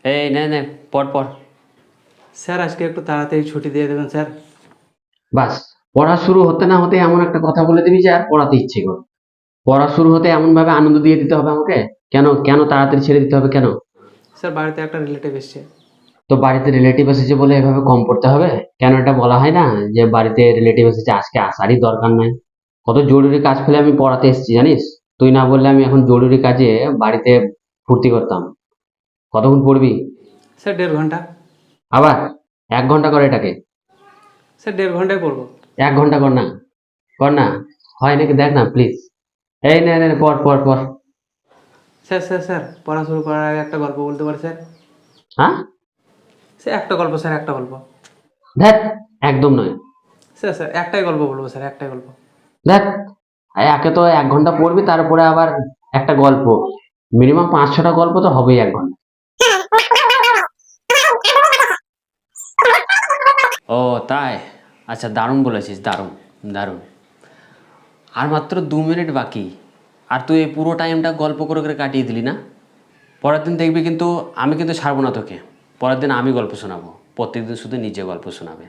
এই নে নে, পড় পড়। স্যার আজকে একটু তাড়াতাড়ি ছুটি দিয়ে দেবেন স্যার। বাস, পড়া শুরু হতে না হতে এমন একটা কথা বলে দিবি যে আর পড়াতে ইচ্ছে করে। পড়া শুরু হতে এমন ভাবে আনন্দ দিয়ে দিতে হবে আমাকে। কেন কেন তাড়াতাড়ি ছেড়ে দিতে হবে কেন? স্যার বাড়িতে একটা রিলেটিভ এসছে। তো বাড়িতে রিলেটিভ এসেছে বলে এভাবে কম পড়তে হবে? কেন এটা বলা হয় না যে বাড়িতে রিলেটিভ এসেছে, আজকে আসারই দরকার নাই? কত জরুরি কাজ ফেলে আমি পড়াতে এসেছি জানিস? তুই না বললে আমি এখন জরুরি কাজে বাড়িতে ফুর্তি করতাম। কতক্ষণ পড়বি? স্যার 1.5 ঘন্টা। আবার 1 ঘন্টা করে এটাকে? স্যার 1.5 ঘন্টায় পড়বো। 1 ঘন্টা কর না, কর না। হয় নাকি দেখ না প্লিজ। এই নে নে নে, পড় পড় পড়। স্যার স্যার স্যার পড়া শুরু করার আগে একটা গল্প বলতে পারি স্যার? হ্যাঁ? স্যার একটা গল্প, স্যার একটা গল্প। ধ্যাত, একদম নয়। স্যার স্যার একটাই গল্প বলবো স্যার, একটাই গল্প। ধ্যাত, একে তো 1 ঘন্টা পড়বি, তারপরে আবার একটা গল্প। মিনিমাম 5-6টা গল্প তো হবেই 1 ঘন্টা। ও তাই? আচ্ছা, দারুণ বলেছিস, দারুণ দারুণ। আর মাত্র 2 মিনিট বাকি, আর তুই এই পুরো টাইমটা গল্প করে করে কাটিয়ে দিলি না? পরের দিন দেখবি কিন্তু আমি কিন্তু ছাড়বো না তোকে। পরের দিন আমি গল্প শোনাবো, প্রত্যেকদিন শুধু নিজে গল্প শোনাবে।